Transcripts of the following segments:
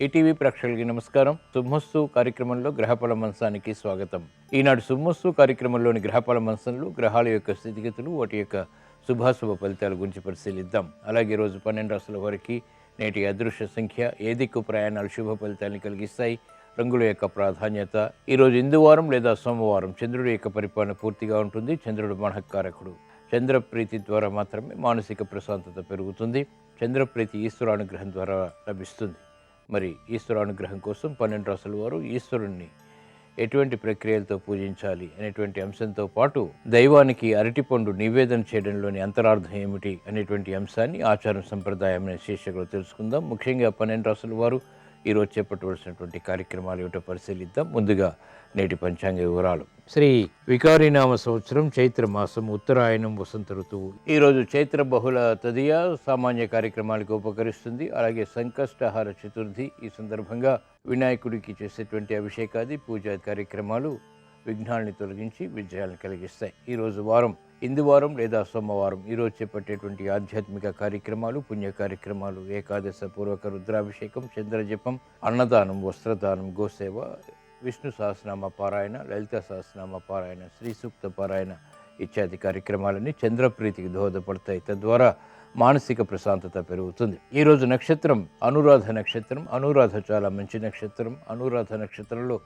ETV ప్రేక్షకులకి నమస్కారం. శుభమస్తు కార్యక్రమంలో గ్రహఫల మంచానికి స్వాగతం. ఈనాడు శుభమస్తు కార్యక్రమంలోని గ్రహఫల మంచంలో గ్రహాల యొక్క స్థితిగతులు, వాటి యొక్క శుభాశుభ ఫలితాల గురించి పరిశీలిద్దాం. అలాగే రోజు 12 రాశుల వారికి నేటి అదృశ్య సంఖ్య, ఏ దిక్కు ప్రయాణాలు శుభ ఫలితాన్ని కలిగిస్తాయి, రంగుల యొక్క ప్రాధాన్యత. ఈరోజు ఇందువారం లేదా సోమవారం చంద్రుడి యొక్క పరిపాలన పూర్తిగా ఉంటుంది. చంద్రుడు మనఃకారకుడు. చంద్రప్రీతి ద్వారా మాత్రమే మానసిక ప్రశాంతత పెరుగుతుంది. చంద్రప్రీతి ఈశ్వరానుగ్రహం ద్వారా లభిస్తుంది. మరి ఈశ్వరానుగ్రహం కోసం 12 రాశుల వారు ఈశ్వరుణ్ణి ఎటువంటి ప్రక్రియలతో పూజించాలి అనేటువంటి అంశంతో పాటు దైవానికి అరటిపండు నివేదన చేయడంలోని అంతరార్థం ఏమిటి అనేటువంటి అంశాన్ని ఆచారం సంప్రదాయం అనే శీర్షికలో తెలుసుకుందాం. ముఖ్యంగా 12 రాశుల వారు ఈరోజు చేపట్టవలసినటువంటి కార్యక్రమాలు ఏమిటో పరిశీలిద్దాం. ముందుగా నేటి పంచాంగ వివరాలు. శ్రీ వికారినామ సంవత్సరం చైత్ర మాసం, ఉత్తరాయణం, వసంత ఋతువు. ఈరోజు చైత్ర బహుళ తదియ సామాన్య కార్యక్రమాలకు ఉపకరిస్తుంది. అలాగే సంకష్టహార చతుర్థి. ఈ సందర్భంగా వినాయకుడికి చేసేటువంటి అభిషేకాది పూజా కార్యక్రమాలు విఘ్నాల్ని తొలగించి విజయాలను కలిగిస్తాయి. ఈరోజు వారం ఇందువారం లేదా సోమవారం. ఈరోజు చేపట్టేటువంటి ఆధ్యాత్మిక కార్యక్రమాలు, పుణ్య కార్యక్రమాలు, ఏకాదశ పూర్వక రుద్రాభిషేకం, చంద్రజపం, అన్నదానం, వస్త్రదానం, గోసేవ, విష్ణు సహస్రనామ పారాయణ, లలిత సహస్రనామ పారాయణ, శ్రీ సూక్త పారాయణ ఇత్యాది కార్యక్రమాలన్నీ చంద్రప్రీతికి దోహదపడతాయి. తద్వారా మానసిక ప్రశాంతత పెరుగుతుంది. ఈరోజు నక్షత్రం అనురాధ నక్షత్రం. అనురాధ చాలా మంచి నక్షత్రం. అనురాధ నక్షత్రంలో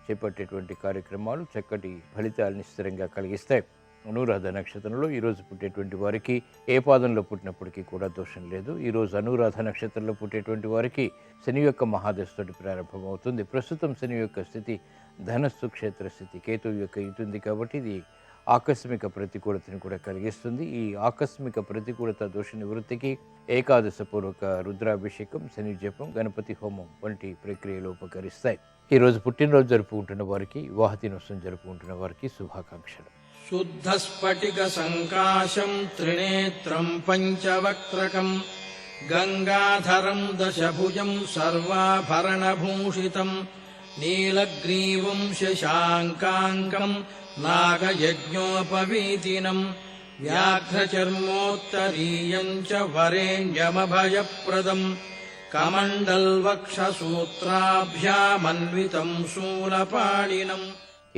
చేపట్టేటువంటి కార్యక్రమాలు చక్కటి ఫలితాలని స్థిరంగా కలిగిస్తాయి. అనురాధ నక్షత్రంలో ఈరోజు పుట్టేటువంటి వారికి ఏ పాదంలో పుట్టినప్పటికీ కూడా దోషం లేదు. ఈరోజు అనురాధ నక్షత్రంలో పుట్టేటువంటి వారికి శని యొక్క మహాదశతోటి ప్రారంభమవుతుంది. ప్రస్తుతం శని యొక్క స్థితి ధనస్సు క్షేత్ర స్థితి, కేతువు యొక్క ఇటుంది కాబట్టి ఇది ఆకస్మిక ప్రతికూలతను కూడా కలిగిస్తుంది. ఈ ఆకస్మిక ప్రతికూలత దోష నివృత్తికి ఏకాదశ పూర్వక రుద్రాభిషేకం, శని జపం, గణపతి హోమం వంటి ప్రక్రియలు ఉపకరిస్తాయి. ఈరోజు పుట్టినరోజు జరుపుకుంటున్న వారికి, వివాహ దినోత్సవం జరుపుకుంటున్న వారికి శుభాకాంక్షలు. శుద్ధ స్ఫటిక సంకాశం త్రినేత్రం పంచవక్త్రకం గంగాధరం దశభుజం సర్వాభరణభూషితం నీలగ్రీవం శశాంకాంకం నాగయజ్ఞోపవీతినం వ్యాఘ్రచర్మోత్తరీయం చ వరేణ్యమభయప్రదం కమండల్వక్షసూత్రాభ్యామన్వితం శూలపాణినం.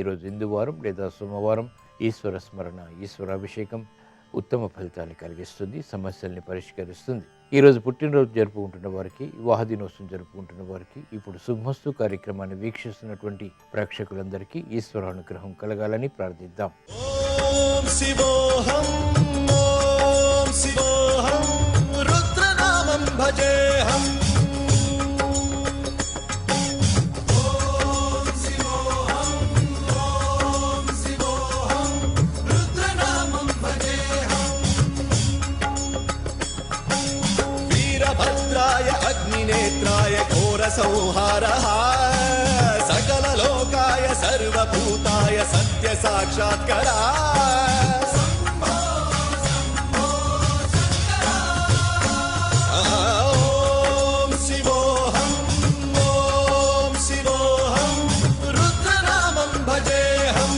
ఈరోజు ఇందువారం లేదా సోమవారం. ఈశ్వర స్మరణ, ఈశ్వరాభిషేకం ఉత్తమ ఫలితాన్ని కలిగిస్తుంది, సమస్యల్ని పరిష్కరిస్తుంది. ఈరోజు పుట్టినరోజు జరుపుకుంటున్న వారికి, వివాహ దినోత్సవం జరుపుకుంటున్న వారికి, ఇప్పుడు శుభమస్తు కార్యక్రమాన్ని వీక్షిస్తున్నటువంటి ప్రేక్షకులందరికీ ఈశ్వరానుగ్రహం కలగాలని ప్రార్థిద్దాం. ఓం శివోహం, ఓం శివోహం, రుద్రనామం భజేహం. అగ్నినేత్రాయ ఘోర సంహారః సకలలోకాయ సర్వభూతాయ సత్య సాక్షాత్కరా. ఓం శివోహం, ఓం శివోహం, రుద్రనామం భజేహం.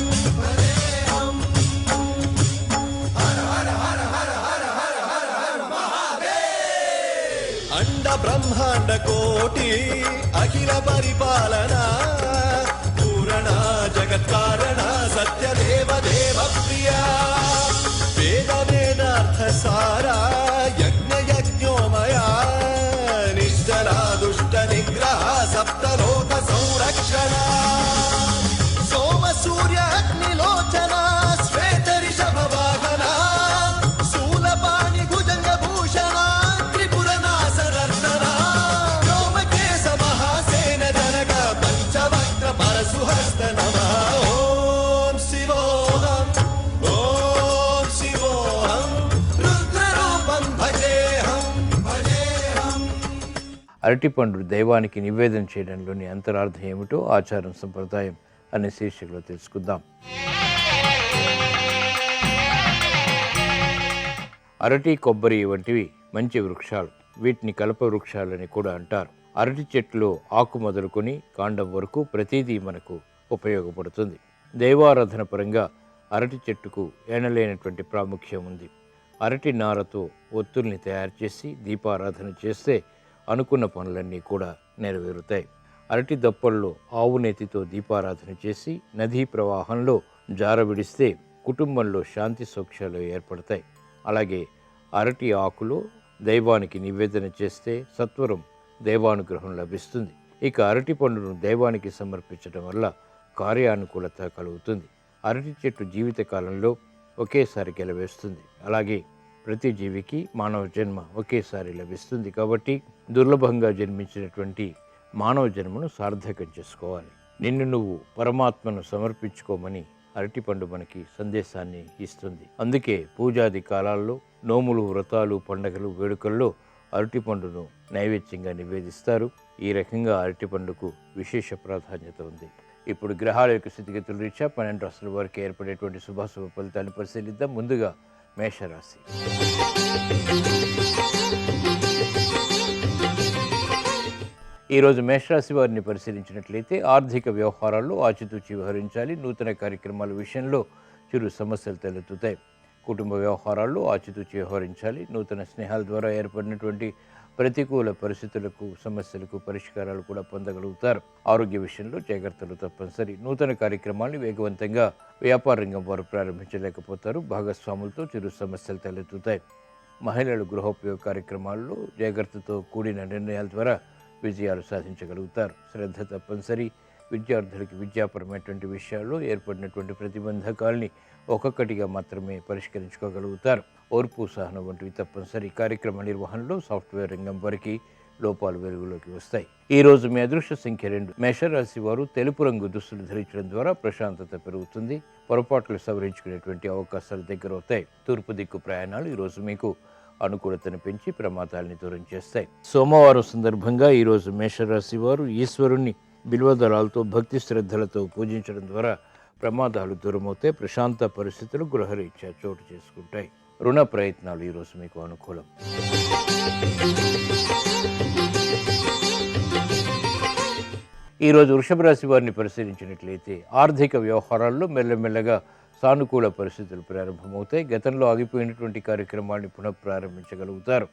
అండ బ్రహ్మాండ కోటి అఖిల పరిపాలన పూరణ జగత్కారణ సత్యదేవ దేవ ప్రియ వేద వేదార్థ సారా యజ్ఞ యజ్ఞోమయా నిశ్చలా దుష్ట నిగ్రహ సప్తలోక సంరక్షణ సోమ సూర్య అగ్నిలోచన శ్వేత రిషభ వాహన శూలపాణి భుజంగ భూషణ సుహస్త నమః. ఓం శివోహం, ఓం శివోహం, రుద్రరూపం భజేహం, భజేహం. అరటిపండు దైవానికి నివేదన చేయడంలోని అంతరార్థం ఏమిటో ఆచారం సంప్రదాయం అనే శీర్షికలో తెలుసుకుందాం. అరటి, కొబ్బరి వంటివి మంచి వృక్షాలు. వీటిని కల్ప వృక్షాలని కూడా అంటారు. అరటి చెట్టులో ఆకు మొదలుకొని కాండం వరకు ప్రతిదీ మనకు ఉపయోగపడుతుంది. దైవారాధన పరంగా అరటి చెట్టుకు ఎనలేనటువంటి ప్రాముఖ్యం ఉంది. అరటి నారతో ఒత్తుల్ని తయారు చేసి దీపారాధన చేస్తే అనుకున్న పనులన్నీ కూడా నెరవేరుతాయి. అరటి దప్పల్లో ఆవు నేతితో దీపారాధన చేసి నదీ ప్రవాహంలో జారవిడిస్తే కుటుంబంలో శాంతి సౌఖ్యాలు ఏర్పడతాయి. అలాగే అరటి ఆకులో దైవానికి నివేదన చేస్తే సత్వరం దైవానుగ్రహం లభిస్తుంది. ఇక అరటి పండును దైవానికి సమర్పించడం వల్ల కార్యానుకూలత కలుగుతుంది. అరటి చెట్టు జీవితకాలంలో ఒకేసారి గెలవేస్తుంది. అలాగే ప్రతి జీవికి మానవ జన్మ ఒకేసారి లభిస్తుంది. కాబట్టి దుర్లభంగా జన్మించినటువంటి మానవ జన్మను సార్థకం చేసుకోవాలి. నిన్ను నువ్వు పరమాత్మను సమర్పించుకోమని అరటిపండు మనకి సందేశాన్ని ఇస్తుంది. అందుకే పూజాది కాలాల్లో నోములు, వ్రతాలు, పండగలు, వేడుకల్లో అరటిపండును నైవేద్యంగా నివేదిస్తారు. ఈ రకంగా అరటిపండుకు విశేష ప్రాధాన్యత ఉంది. ఇప్పుడు గ్రహాల యొక్క స్థితిగతుల రీత్యా 12 రాశుల వారికి ఏర్పడేటువంటి శుభాశుభ ఫలితాన్ని పరిశీలిద్దాం. ముందుగా మేషరాశి. ఈరోజు మేషరాశి వారిని పరిశీలించినట్లయితే ఆర్థిక వ్యవహారాల్లో ఆచితూచి వ్యవహరించాలి. నూతన కార్యక్రమాల విషయంలో చిరు సమస్యలు తలెత్తుతాయి. కుటుంబ వ్యవహారాల్లో ఆచితూచి వ్యవహరించాలి. నూతన స్నేహాల ద్వారా ఏర్పడినటువంటి ప్రతికూల పరిస్థితులకు, సమస్యలకు పరిష్కారాలు కూడా పొందగలుగుతారు. ఆరోగ్య విషయంలో జాగ్రత్తలు తప్పనిసరి. నూతన కార్యక్రమాన్ని వేగవంతంగా వ్యాపార రంగం వారు ప్రారంభించలేకపోతారు. భాగస్వాములతో చిరు సమస్యలు తలెత్తుతాయి. మహిళలు గృహోపయోగ కార్యక్రమాల్లో జాగ్రత్తతో కూడిన నిర్ణయాల ద్వారా విజయాలు సాధించగలుగుతారు. శ్రద్ధ తప్పనిసరి. విద్యార్థులకి విద్యాపరమైనటువంటి విషయాల్లో ఏర్పడినటువంటి ప్రతిబంధకాల్ని ఒక్కొక్కటిగా మాత్రమే పరిష్కరించుకోగలుగుతారు. ఓర్పు, సహనం వంటివి తప్పనిసరి. కార్యక్రమ నిర్వహణలో సాఫ్ట్వేర్ రంగం వారికి లోపాలు వెలుగులోకి వస్తాయి. ఈ రోజు మీ అదృష్ట సంఖ్య 2. మేషరాశి వారు తెలుపు రంగు దుస్తులు ధరించడం ద్వారా ప్రశాంతత పెరుగుతుంది. పొరపాట్లు సవరించుకునేటువంటి అవకాశాలు దగ్గరవుతాయి. తూర్పు దిక్కు ప్రయాణాలు ఈరోజు మీకు అనుకూలతను పెంచి ప్రమాదాలని దూరం చేస్తాయి. సోమవారం సందర్భంగా ఈరోజు మేషరాశి వారు ఈశ్వరుణ్ణి బిల్వదళాలతో భక్తి శ్రద్ధలతో పూజించడం ద్వారా ప్రమాదాలు దూరమవుతాయి. ప్రశాంత పరిస్థితులు గృహరీత్యా చోటు చేసుకుంటాయి. రుణ ప్రయత్నాలు ఈరోజు మీకు అనుకూలం. ఈరోజు వృషభ రాశి వారిని పరిశీలించినట్లయితే ఆర్థిక వ్యవహారాల్లో మెల్లమెల్లగా సానుకూల పరిస్థితులు ప్రారంభమవుతాయి. గతంలో ఆగిపోయినటువంటి కార్యక్రమాన్ని పునఃప్రారంభించగలుగుతారు.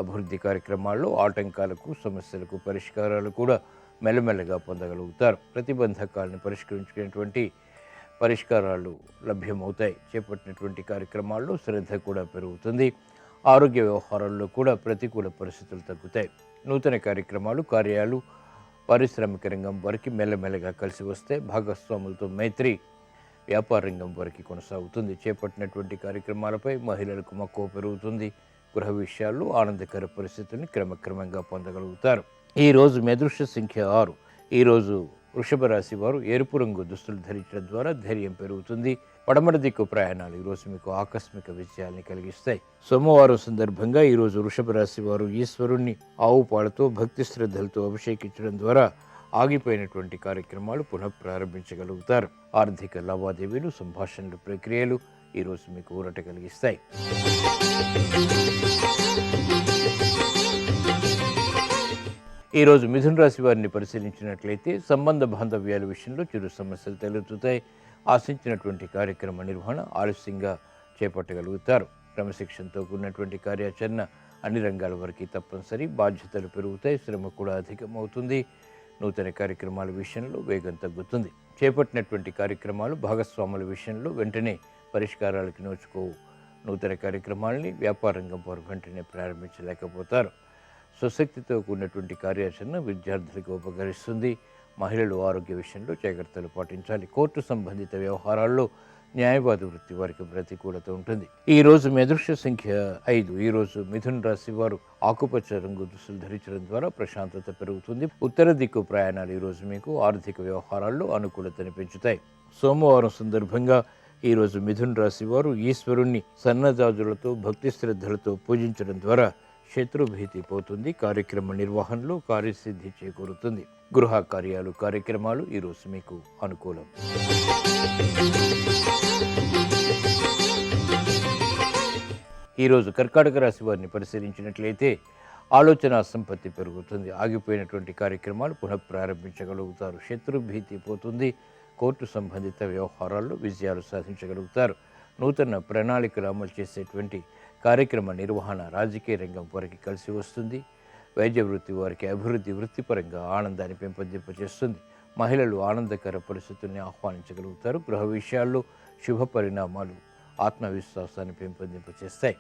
అభివృద్ధి కార్యక్రమాల్లో ఆటంకాలకు, సమస్యలకు పరిష్కారాలు కూడా మెల్లమెల్లగా పొందగలుగుతారు. ప్రతిబంధకాలను పరిష్కరించుకునేటువంటి పరిష్కారాలు లభ్యమవుతాయి. చేపట్టినటువంటి కార్యక్రమాల్లో శ్రద్ధ కూడా పెరుగుతుంది. ఆరోగ్య వ్యవహారాల్లో కూడా ప్రతికూల పరిస్థితులు తగ్గుతాయి. నూతన కార్యక్రమాలు, కార్యాలు పారిశ్రామిక రంగం వారికి మెల్లమెల్లగా కలిసి వస్తే భాగస్వాములతో మైత్రి వ్యాపార రంగం వారికి కొనసాగుతుంది. చేపట్టినటువంటి కార్యక్రమాలపై మహిళలకు మక్కువ పెరుగుతుంది. గృహ విషయాల్లో ఆనందకర పరిస్థితుల్ని క్రమక్రమంగా పొందగలుగుతారు. ఈరోజు మీ అదృష్ట సంఖ్య 6. ఈరోజు వృషభ రాశి వారు ఎరుపు రంగు దుస్తులు ధరించడం ద్వారా ధైర్యం పెరుగుతుంది. పడమర దిక్కు ప్రయాణాలు ఈరోజు మీకు ఆకస్మిక విజయాల్ని కలిగిస్తాయి. సోమవారం సందర్భంగా ఈరోజు వృషభ రాశి వారు ఈశ్వరుణ్ణి ఆవు పాలతో భక్తి శ్రద్ధలతో అభిషేకించడం ద్వారా ఆగిపోయినటువంటి కార్యక్రమాలు పునఃప్రారంభించగలుగుతారు. ఆర్థిక లావాదేవీలు, సంభాషణలు, ప్రక్రియలు ఈరోజు మీకు ఊరట కలిగిస్తాయి. ఈరోజు మిథున రాశి వారిని పరిశీలించినట్లయితే సంబంధ బాంధవ్యాల విషయంలో చిరు సమస్యలు తలెత్తుతాయి. ఆశించినటువంటి కార్యక్రమ నిర్వహణ ఆలస్యంగా చేపట్టగలుగుతారు. క్రమశిక్షణతో కూడినటువంటి కార్యాచరణ అన్ని రంగాల వరకు తప్పనిసరి. బాధ్యతలు పెరుగుతాయి. శ్రమ కూడా అధికమవుతుంది. నూతన కార్యక్రమాల విషయంలో వేగం తగ్గుతుంది. చేపట్టినటువంటి కార్యక్రమాలు, భాగస్వాముల విషయంలో వెంటనే పరిష్కారాలకు నోచుకోవు. నూతన కార్యక్రమాలని వ్యాపార రంగం వారు వెంటనే ప్రారంభించలేకపోతారు. స్వశక్తితో కూడినటువంటి కార్యాచరణ విద్యార్థులకు ఉపకరిస్తుంది. మహిళలు ఆరోగ్య విషయంలో జాగ్రత్తలు పాటించాలి. కోర్టు సంబంధిత వ్యవహారాల్లో న్యాయవాది వృత్తి వారికి ప్రతికూలత ఉంటుంది. ఈ రోజు మీ అదృష్ట సంఖ్య 5. ఈ రోజు మిథున రాశి వారు ఆకుపచ్చ రంగు దుస్తులు ధరించడం ద్వారా ప్రశాంతత పెరుగుతుంది. ఉత్తర దిక్కు ప్రయాణాలు ఈరోజు మీకు ఆర్థిక వ్యవహారాల్లో అనుకూలతను పెంచుతాయి. సోమవారం సందర్భంగా ఈరోజు మిథున రాశి వారు ఈశ్వరుణ్ణి సన్నజాజులతో భక్తి శ్రద్ధలతో పూజించడం ద్వారా శత్రుభీతి పోతుంది. కార్యక్రమ నిర్వహణలో కార్యసిద్ధి చేకూరుతుంది. గృహ కార్యాలు, కార్యక్రమాలు ఈరోజు మీకు అనుకూలం. ఈరోజు కర్కాటక రాశి వారిని పరిశీలించినట్లయితే ఆలోచన సంపత్తి పెరుగుతుంది. ఆగిపోయినటువంటి కార్యక్రమాలు పునఃప్రారంభించగలుగుతారు. శత్రుభీతి పోతుంది. కోర్టు సంబంధిత వ్యవహారాల్లో విజయాలు సాధించగలుగుతారు. నూతన ప్రణాళికలు అమలు చేసేటువంటి కార్యక్రమ నిర్వహణ రాజకీయ రంగం వారికి కలిసి వస్తుంది. వైద్య వృత్తి వారికి అభివృద్ధి, వృత్తిపరంగా ఆనందాన్ని పెంపొందింపచేస్తుంది. మహిళలు ఆనందకర పరిస్థితుల్ని ఆహ్వానించగలుగుతారు. గృహ విషయాల్లో శుభ పరిణామాలు ఆత్మవిశ్వాసాన్ని పెంపొందింపచేస్తాయి.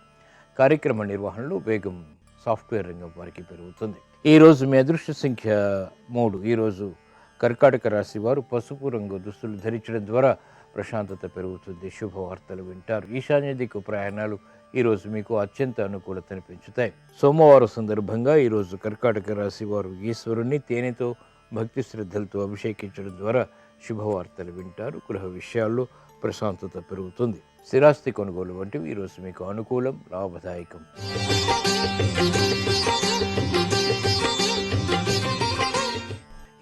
కార్యక్రమ నిర్వహణలో వేగం సాఫ్ట్వేర్ రంగం వారికి పెరుగుతుంది. ఈరోజు మీ అదృష్ట సంఖ్య 3. ఈరోజు కర్కాటక రాశి వారు పసుపు రంగు దుస్తులు ధరించడం ద్వారా ప్రశాంతత పెరుగుతుంది. శుభవార్తలు వింటారు. ఈశాన్య దిక్కు ప్రయాణాలు ఈరోజు మీకు అత్యంత అనుకూలతను పెంచుతాయి. సోమవారం సందర్భంగా ఈరోజు కర్కాటక రాశి వారు ఈశ్వరుణ్ణి తేనెతో భక్తి శ్రద్ధలతో అభిషేకించడం ద్వారా శుభవార్తలు వింటారు. గృహ విషయాల్లో ప్రశాంతత పెరుగుతుంది. స్థిరాస్తి కొనుగోలు వంటివి ఈరోజు మీకు అనుకూలం, లాభదాయకం.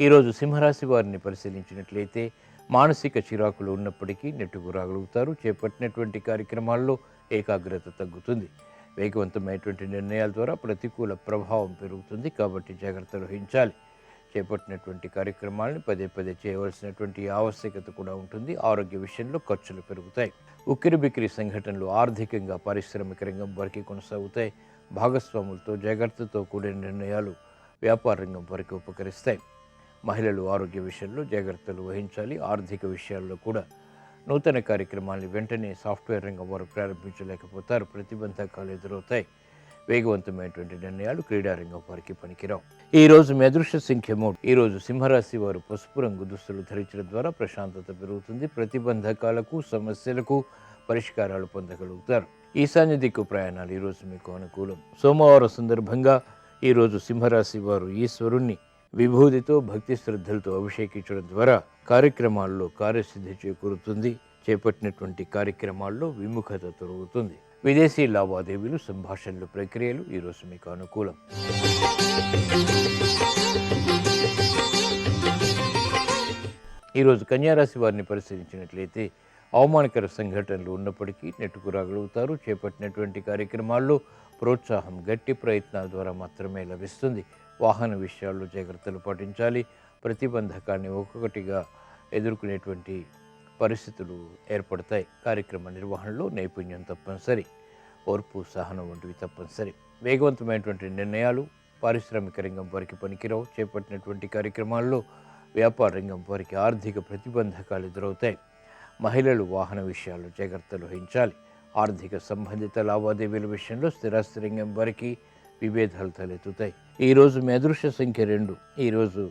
ఈరోజు సింహరాశి వారిని పరిశీలించినట్లయితే మానసిక చిరాకులు ఉన్నప్పటికీ నెట్టుకు రాగలుగుతారు. చేపట్టినటువంటి కార్యక్రమాల్లో ఏకాగ్రత తగ్గుతుంది. వేగవంతమైనటువంటి నిర్ణయాల ద్వారా ప్రతికూల ప్రభావం పెరుగుతుంది. కాబట్టి జాగ్రత్తలు వహించాలి. చేపట్టినటువంటి కార్యక్రమాలను పదే పదే చేయవలసినటువంటి ఆవశ్యకత కూడా ఉంటుంది. ఆరోగ్య విషయంలో ఖర్చులు పెరుగుతాయి. ఉక్కిరి బిక్కిరి సంఘటనలు ఆర్థికంగా, పారిశ్రామిక రంగం వరకు కొనసాగుతాయి. భాగస్వాములతో జాగ్రత్తతో కూడిన నిర్ణయాలు వ్యాపార రంగం వరకు ఉపకరిస్తాయి. మహిళలు ఆరోగ్య విషయంలో జాగ్రత్తలు వహించాలి. ఆర్థిక విషయాల్లో కూడా నూతన కార్యక్రమాలను వెంటనే సాఫ్ట్వేర్ రంగం వారు ప్రారంభించలేకపోతారు. ప్రతిబంధకాలు ఎదురవుతాయి. వేగవంతమైనటువంటి నిర్ణయాలు క్రీడారంగం వారికి పనికిరావు. ఈరోజు మీ అదృష్ట సంఖ్య 3. ఈరోజు సింహరాశి వారు పసుపు రంగు దుస్తులు ధరించడం ద్వారా ప్రశాంతత పెరుగుతుంది. ప్రతిబంధకాలకు, సమస్యలకు పరిష్కారాలు పొందగలుగుతారు. ఈశాన్య దిక్కు ప్రయాణాలు ఈరోజు మీకు అనుకూలం. సోమవారం సందర్భంగా ఈరోజు సింహరాశి వారు ఈశ్వరుణ్ణి విభూతితో భక్తి శ్రద్ధలతో అభిషేకించడం ద్వారా కార్యక్రమాల్లో కార్యసిద్ధి చేకూరుతుంది. చేపట్టినటువంటి కార్యక్రమాల్లో విముఖత తొలగుతుంది. విదేశీ లావాదేవీలు, సంభాషణలు, ప్రక్రియలు ఈరోజు మీకు అనుకూలం. ఈరోజు కన్యారాశి వారిని పరిశీలించినట్లయితే అవమానకర సంఘటనలు ఉన్నప్పటికీ నెట్టుకు రాగలుగుతారు. చేపట్టినటువంటి కార్యక్రమాల్లో ప్రోత్సాహం గట్టి ప్రయత్నాల ద్వారా మాత్రమే లభిస్తుంది. వాహన విషయాల్లో జాగ్రత్తలు పాటించాలి. ప్రతిబంధకాన్ని ఒక్కొక్కటిగా ఎదుర్కొనేటువంటి పరిస్థితులు ఏర్పడతాయి. కార్యక్రమ నిర్వహణలో నైపుణ్యం తప్పనిసరి. ఓర్పు, సహనం వంటివి తప్పనిసరి. వేగవంతమైనటువంటి నిర్ణయాలు పారిశ్రామిక రంగం వారికి పనికిరావు. చేపట్టినటువంటి కార్యక్రమాల్లో వ్యాపార రంగం వారికి ఆర్థిక ప్రతిబంధకాలు ఎదురవుతాయి. మహిళలు వాహన విషయాల్లో జాగ్రత్తలు వహించాలి. ఆర్థిక సంబంధిత లావాదేవీల విషయంలో స్థిరాస్తి రంగం వారికి విభేదాలు తలెత్తుతాయి. ఈరోజు మీ అదృష్ట సంఖ్య 2. ఈరోజు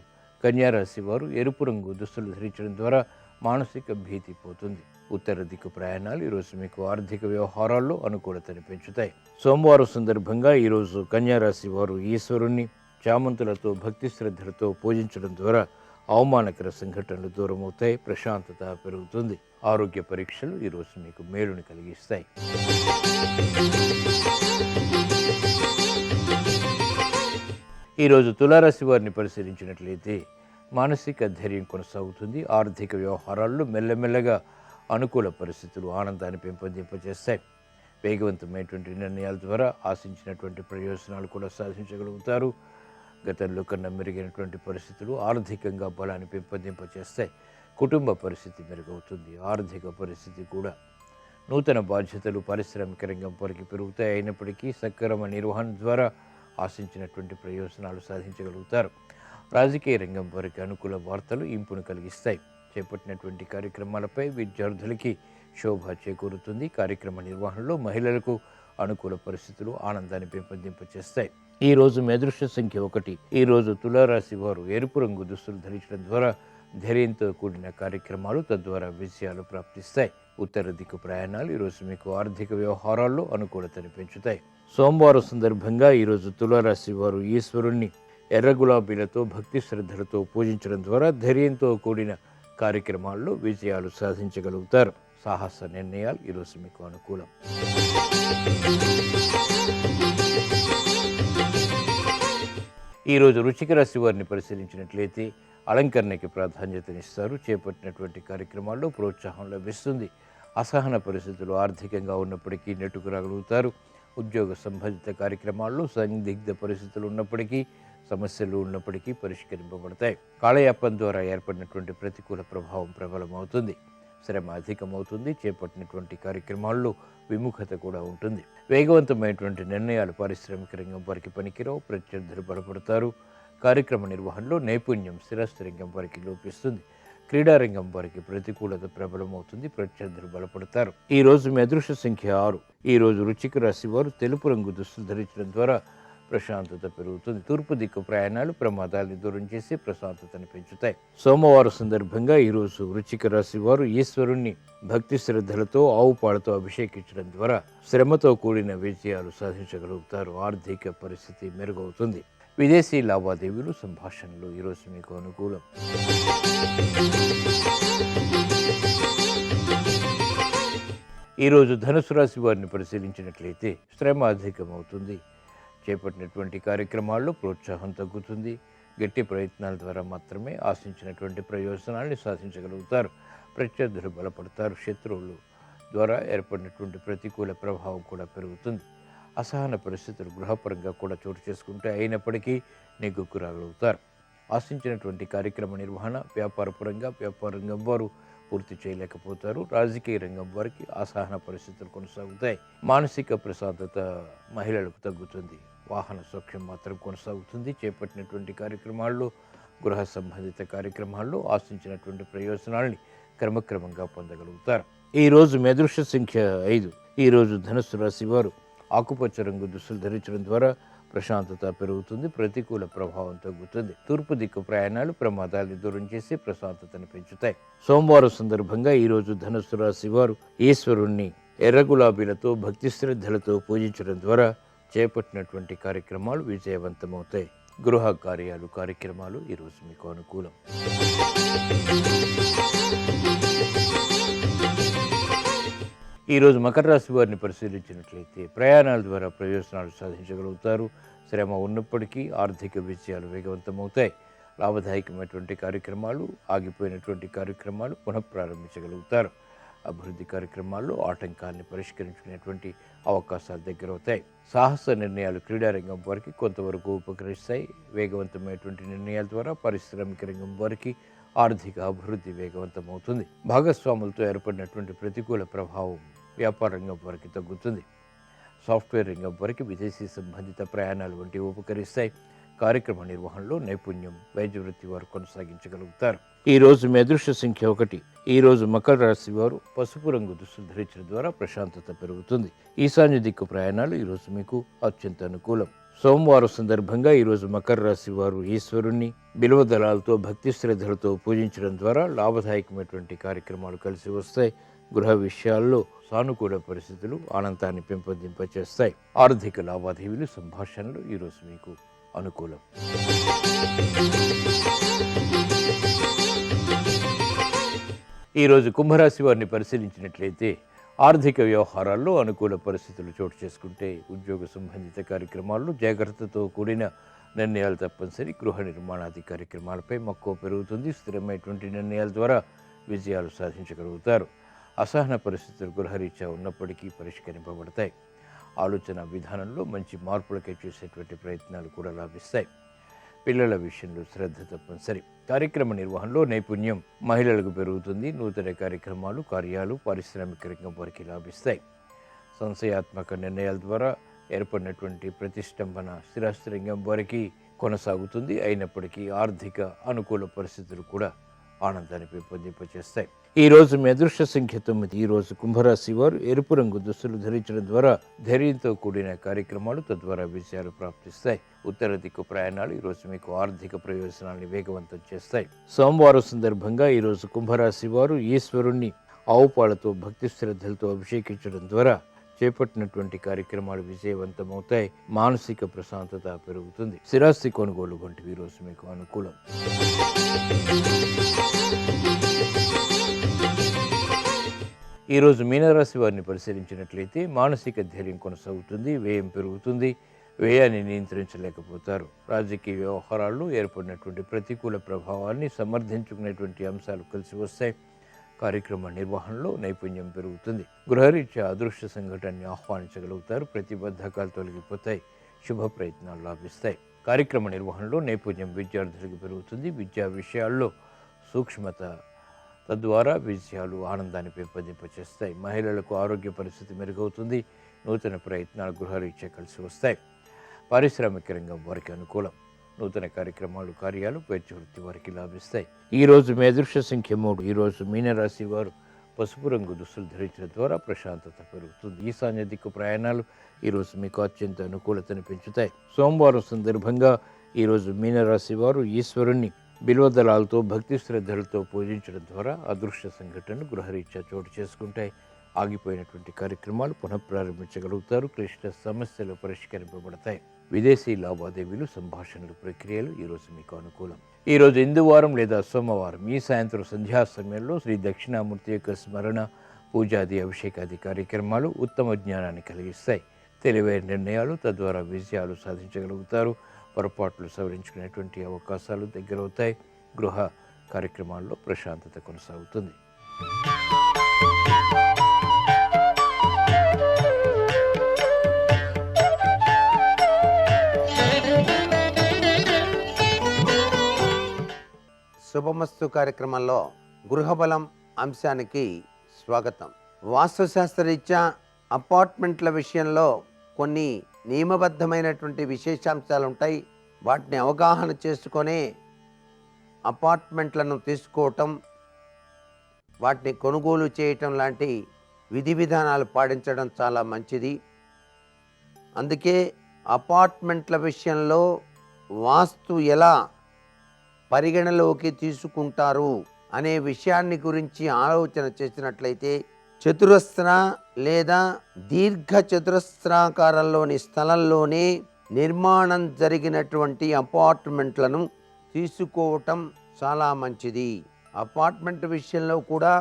కన్యారాశి వారు ఎరుపు రంగు దుస్తులు ధరించడం ద్వారా మానసిక భీతి పోతుంది. ఉత్తర దిక్కు ప్రయాణాలు ఈరోజు మీకు ఆర్థిక వ్యవహారాల్లో అనుకూలతను పెంచుతాయి. సోమవారం సందర్భంగా ఈరోజు కన్యారాశి వారు ఈశ్వరుణ్ణి చామంతులతో భక్తి శ్రద్ధలతో పూజించడం ద్వారా అవమానకర సంఘటనలు దూరమవుతాయి. ప్రశాంతత పెరుగుతుంది. ఆరోగ్య పరీక్షలు ఈరోజు మీకు మేలుని కలిగిస్తాయి. ఈరోజు తులారాశి వారిని పరిశీలించినట్లయితే మానసిక ధైర్యం కొనసాగుతుంది. ఆర్థిక వ్యవహారాల్లో మెల్లమెల్లగా అనుకూల పరిస్థితులు ఆనందాన్ని పెంపొందింపజేస్తాయి. వేగవంతమైనటువంటి నిర్ణయాల ద్వారా ఆశించినటువంటి ప్రయోజనాలు కూడా సాధించగలుగుతారు. గతంలో కన్నా మెరుగైనటువంటి పరిస్థితులు ఆర్థికంగా బలాన్ని పెంపొందింపజేస్తాయి. కుటుంబ పరిస్థితి మెరుగవుతుంది. ఆర్థిక పరిస్థితి కూడా. నూతన బాధ్యతలు పారిశ్రామిక రంగం వరకు పెరుగుతాయి. అయినప్పటికీ సక్రమ నిర్వహణ ద్వారా ఆశించినటువంటి ప్రయోజనాలు సాధించగలుగుతారు. రాజకీయ రంగం వారికి అనుకూల వార్తలు ఇంపును కలిగిస్తాయి. చేపట్టినటువంటి కార్యక్రమాలపై విద్యార్థులకి శోభ చేకూరుతుంది. కార్యక్రమ నిర్వహణలో మహిళలకు అనుకూల పరిస్థితులు ఆనందాన్ని పెంపొందింపచేస్తాయి. ఈరోజు మీ అదృష్ట సంఖ్య 1. ఈరోజు తులారాశి వారు ఎరుపు రంగు దుస్తులు ధరించడం ద్వారా ధైర్యంతో కూడిన కార్యక్రమాలు, తద్వారా విజయాలు ప్రాప్తిస్తాయి. ఉత్తర దిక్కు ప్రయాణాలు ఈరోజు మీకు ఆర్థిక వ్యవహారాల్లో అనుకూలతను పెంచుతాయి. సోమవారం సందర్భంగా ఈరోజు తులారాశి వారు ఈశ్వరుణ్ణి ఎర్ర గులాబీలతో భక్తి శ్రద్ధలతో పూజించడం ద్వారా ధైర్యంతో కూడిన కార్యక్రమాల్లో విజయాలు సాధించగలుగుతారు. సాహస నిర్ణయాలు ఈరోజు మీకు అనుకూలం. ఈరోజు వృశ్చిక రాశి వారిని పరిశీలించినట్లయితే అలంకరణకి ప్రాధాన్యతనిస్తారు. చేపట్టినటువంటి కార్యక్రమాల్లో ప్రోత్సాహం లభిస్తుంది. అసహన పరిస్థితులు ఆర్థికంగా ఉన్నప్పటికీ నెట్టుకు రాగలుగుతారు. ఉద్యోగ సంబంధిత కార్యక్రమాల్లో సందిగ్ధ పరిస్థితులు ఉన్నప్పటికీ, సమస్యలు ఉన్నప్పటికీ పరిష్కరింపబడతాయి. కాలయాపన ద్వారా ఏర్పడినటువంటి ప్రతికూల ప్రభావం ప్రబలమవుతుంది. శ్రమ అధికమవుతుంది. చేపట్టినటువంటి కార్యక్రమాల్లో విముఖత కూడా ఉంటుంది. వేగవంతమైనటువంటి నిర్ణయాలు పారిశ్రామిక రంగం వారికి పనికిరావు. ప్రత్యర్థులు బలపడతారు. కార్యక్రమ నిర్వహణలో నైపుణ్యం స్థిరాస్తి రంగం వారికి లోపిస్తుంది. క్రీడారంగం వారికి ప్రతికూలత ప్రబలమవుతుంది. ప్రత్యర్థులు బలపడతారు. ఈ రోజు మీ అదృష్ట సంఖ్య 6. ఈ రోజు వృశ్చిక రాశి వారు తెలుపు రంగు దుస్తులు ధరించడం ద్వారా ప్రశాంతత పెరుగుతుంది. తూర్పు దిక్కు ప్రయాణాలు ప్రమాదాలను దూరం చేసి ప్రశాంతతను పెంచుతాయి. సోమవారం సందర్భంగా ఈరోజు వృశ్చిక రాశి వారు ఈశ్వరుణ్ణి భక్తి శ్రద్ధలతో ఆవు పాలతో అభిషేకించడం ద్వారా శ్రమతో కూడిన విజయాలు సాధించగలుగుతారు. ఆర్థిక పరిస్థితి మెరుగవుతుంది. విదేశీ లావాదేవీలు సంభాషణలు ఈరోజు మీకు అనుకూలం. ఈరోజు ధనుసు రాశి వారిని పరిశీలించినట్లయితే శ్రమ అధికమవుతుంది. చేపట్టినటువంటి కార్యక్రమాల్లో ప్రోత్సాహం తగ్గుతుంది. గట్టి ప్రయత్నాల ద్వారా మాత్రమే ఆశించినటువంటి ప్రయోజనాల్ని సాధించగలుగుతారు. ప్రత్యర్థులు బలపడతారు. శత్రువులు ద్వారా ఏర్పడినటువంటి ప్రతికూల ప్రభావం కూడా పెరుగుతుంది. అసహన పరిస్థితులు గృహపరంగా కూడా చోటు చేసుకుంటే అయినప్పటికీ నెగ్గుకు రాగలుగుతారు. ఆశించినటువంటి కార్యక్రమ నిర్వహణ వ్యాపార రంగం వారు పూర్తి చేయలేకపోతారు. రాజకీయ రంగం వారికి అసహన పరిస్థితులు కొనసాగుతాయి. మానసిక ప్రశాంతత మహిళలకు తగ్గుతుంది. వాహన సౌఖ్యం మాత్రం కొనసాగుతుంది. చేపట్టినటువంటి కార్యక్రమాల్లో గృహ సంబంధిత కార్యక్రమాల్లో ఆశించినటువంటి ప్రయోజనాల్ని క్రమక్రమంగా పొందగలుగుతారు. ఈరోజు మీ అదృష్ట సంఖ్య 5. ఈరోజు ధనుస్సు రాశి వారు ఆకుపచ్చ రంగు దుస్తులు ధరించడం ద్వారా ప్రశాంతత పెరుగుతుంది. ప్రతికూల ప్రభావం తగ్గుతుంది. తూర్పు దిక్కు ప్రయాణాలు ప్రమాదాలను దూరం చేసి ప్రశాంతతను పెంచుతాయి. సోమవారం సందర్భంగా ఈరోజు ధనుస్సు రాశి వారు ఈశ్వరుణ్ణి ఎర్ర గులాబీలతో భక్తి శ్రద్ధలతో పూజించడం ద్వారా చేపట్టినటువంటి కార్యక్రమాలు విజయవంతమవుతాయి. గృహ కార్యక్రమాలు ఈరోజు మీకు అనుకూలం. ఈరోజు మకర రాశి వారిని పరిశీలించినట్లయితే ప్రయాణాల ద్వారా ప్రయోజనాలు సాధించగలుగుతారు. శ్రమ ఉన్నప్పటికీ ఆర్థిక విజయాలు వేగవంతమవుతాయి. లాభదాయకమైనటువంటి కార్యక్రమాలు, ఆగిపోయినటువంటి కార్యక్రమాలు పునఃప్రారంభించగలుగుతారు. అభివృద్ధి కార్యక్రమాల్లో ఆటంకాన్ని పరిష్కరించుకునేటువంటి అవకాశాలు దగ్గరవుతాయి. సాహస నిర్ణయాలు క్రీడారంగం వారికి కొంతవరకు ఉపకరిస్తాయి. వేగవంతమైనటువంటి నిర్ణయాల ద్వారా పారిశ్రామిక రంగం వారికి ఆర్థిక అభివృద్ధి వేగవంతమవుతుంది. భాగస్వాములతో ఏర్పడినటువంటి ప్రతికూల ప్రభావం వ్యాపార రంగం వారికి తగ్గుతుంది. సాఫ్ట్వేర్ రంగం వారికి విదేశీ సంబంధిత ప్రయాణాలు వంటివి ఉపకరిస్తాయి. కార్యక్రమ నిర్వహణలో నైపుణ్యం వైద్య వృత్తి వారు కొనసాగించగలుగుతారు. ఈ రోజు మీ అదృష్ట సంఖ్య 1. ఈ రోజు మకర రాశి వారు పసుపు రంగు దుస్తులు ధరించడం ద్వారా ప్రశాంతత పెరుగుతుంది. ఈశాన్య దిక్కు ప్రయాణాలు ఈరోజు మీకు అత్యంత అనుకూలం. సోమవారం సందర్భంగా ఈరోజు మకర రాశి వారు ఈశ్వరుణ్ణి బిల్వ దళాలతో భక్తి శ్రద్ధలతో పూజించడం ద్వారా లాభదాయకమైనటువంటి కార్యక్రమాలు కలిసి వస్తాయి. గృహ విషయాల్లో సానుకూల పరిస్థితులు ఆనందాన్ని పెంపొందింపచేస్తాయి. ఆర్థిక లావాదేవీలు సంభాషణలు ఈరోజు మీకు అనుకూలం. ఈరోజు కుంభరాశి వారిని పరిశీలించినట్లయితే ఆర్థిక వ్యవహారాల్లో అనుకూల పరిస్థితులు చోటు చేసుకుంటే ఉద్యోగ సంబంధిత కార్యక్రమాల్లో జాగ్రత్తతో కూడిన నిర్ణయాలు తప్పనిసరి. గృహ నిర్మాణాది కార్యక్రమాలపై మక్కువ పెరుగుతుంది. స్థిరమైనటువంటి నిర్ణయాల ద్వారా విజయాలు సాధించగలుగుతారు. అసహన పరిస్థితులు గృహరీత్యా ఉన్నప్పటికీ పరిష్కరింపబడతాయి. ఆలోచన విధానంలో మంచి మార్పులకై చేసేటువంటి ప్రయత్నాలు కూడా లాభిస్తాయి. పిల్లల విషయంలో శ్రద్ధ తప్పనిసరి. కార్యక్రమ నిర్వహణలో నైపుణ్యం మహిళలకు పెరుగుతుంది. నూతన కార్యాలు పారిశ్రామిక రంగం వారికి లాభిస్తాయి. సంశయాత్మక నిర్ణయాల ద్వారా ఏర్పడినటువంటి ప్రతిష్టంభన స్థిరాస్తి రంగం వారికి కొనసాగుతుంది. అయినప్పటికీ ఆర్థిక అనుకూల పరిస్థితులు కూడా ఆనందాన్ని పెంపొందింపచేస్తాయి. ఈ రోజు మీ అదృష్ట సంఖ్య 9. ఈ రోజు కుంభరాశి వారు ఎరుపు రంగు దుస్తులు ధరించడం ద్వారా ధైర్యంతో కూడిన కార్యక్రమాలు తద్వారా విజయాలు ప్రాప్తిస్తాయి. ఉత్తర దిక్కు ప్రయాణాలు ఈరోజు మీకు ఆర్థిక ప్రయోజనాన్ని వేగవంతం చేస్తాయి. సోమవారం సందర్భంగా ఈరోజు కుంభరాశి వారు ఈశ్వరుణ్ణి ఆవు పాలతో భక్తి శ్రద్ధలతో అభిషేకించడం ద్వారా చేపట్టినటువంటి కార్యక్రమాలు విజయవంతమవుతాయి. మానసిక ప్రశాంతత పెరుగుతుంది. స్థిరాస్తి కొనుగోలు వంటివి ఈరోజు మీకు అనుకూలం. ఈరోజు మీనరాశి వారిని పరిశీలించినట్లయితే మానసిక ధైర్యం కొనసాగుతుంది. వ్యయం పెరుగుతుంది. వ్యయాన్ని నియంత్రించలేకపోతారు. రాజకీయ వ్యవహారాల్లో ఏర్పడినటువంటి ప్రతికూల ప్రభావాన్ని సమర్థించుకునేటువంటి అంశాలు కలిసి వస్తాయి. కార్యక్రమ నిర్వహణలో నైపుణ్యం పెరుగుతుంది. గృహరీత్యా అదృష్ట సంఘటనని ఆహ్వానించగలుగుతారు. ప్రతిబద్ధకాలు తొలగిపోతాయి. శుభ ప్రయత్నాలు లాభిస్తాయి. కార్యక్రమ నిర్వహణలో నైపుణ్యం విద్యార్థులకు పెరుగుతుంది. విద్యా విషయాల్లో సూక్ష్మత తద్వారా విజయాలు ఆనందాన్ని పెంపొందింపచేస్తాయి. మహిళలకు ఆరోగ్య పరిస్థితి మెరుగవుతుంది. నూతన ప్రయత్నాలు గృహరీత్యా కలిసి వస్తాయి. పారిశ్రామిక రంగం వారికి అనుకూలం. నూతన కార్యక్రమాలు కార్యాలు వైద్య వృత్తి వారికి లాభిస్తాయి. ఈరోజు మీ అదృష్ట సంఖ్య 3. ఈరోజు మీనరాశి వారు పసుపు రంగు దుస్తులు ధరించడం ద్వారా ప్రశాంతత పెరుగుతుంది. ఈశాన్య దిక్కు ప్రయాణాలు ఈరోజు మీకు అత్యంత అనుకూలతను పెంచుతాయి. సోమవారం సందర్భంగా ఈరోజు మీనరాశి వారు ఈశ్వరుణ్ణి బిల్వదళాలతో భక్తి శ్రద్ధలతో పూజించడం ద్వారా అదృష్ట సంఘటనలు గృహరీత్యా చోటు చేసుకుంటాయి. ఆగిపోయినటువంటి కార్యక్రమాలు పునఃప్రారంభించగలుగుతారు. క్లిష్ట సమస్యలు పరిష్కరింపబడతాయి. విదేశీ లావాదేవీలు, సంభాషణలు, ప్రక్రియలు ఈరోజు మీకు అనుకూలం. ఈరోజు ఇందువారం లేదా సోమవారం ఈ సాయంత్రం సంధ్యా సమయంలో శ్రీ దక్షిణామూర్తి యొక్క స్మరణ, పూజాది, అభిషేకాది కార్యక్రమాలు ఉత్తమ జ్ఞానాన్ని కలిగిస్తాయి. తెలివైన నిర్ణయాలు తద్వారా విజయాలు సాధించగలుగుతారు. పొరపాట్లు సవరించుకునేటువంటి అవకాశాలు దగ్గరవుతాయి. గృహ కార్యక్రమాల్లో ప్రశాంతత కొనసాగుతుంది. శుభమస్తు కార్యక్రమంలో గృహబలం అంశానికి స్వాగతం. వాస్తుశాస్త్రరీత్యా అపార్ట్మెంట్ల విషయంలో కొన్ని నియమబద్ధమైనటువంటి విశేషాంశాలు ఉంటాయి. వాటిని అవగాహన చేసుకొని అపార్ట్మెంట్లను తీసుకోవటం, వాటిని కొనుగోలు చేయటం లాంటి విధి విధానాలు పాటించడం చాలా మంచిది. అందుకే అపార్ట్మెంట్ల విషయంలో వాస్తు ఎలా పరిగణలోకి తీసుకుంటారు అనే విషయాన్ని గురించి ఆలోచన చేసినట్లయితే చతురస్ర లేదా దీర్ఘ చతురస్రాకారంలోని స్థలంలోనే నిర్మాణం జరిగినటువంటి అపార్ట్మెంట్లను తీసుకోవటం చాలా మంచిది. అపార్ట్మెంట్ విషయంలో కూడా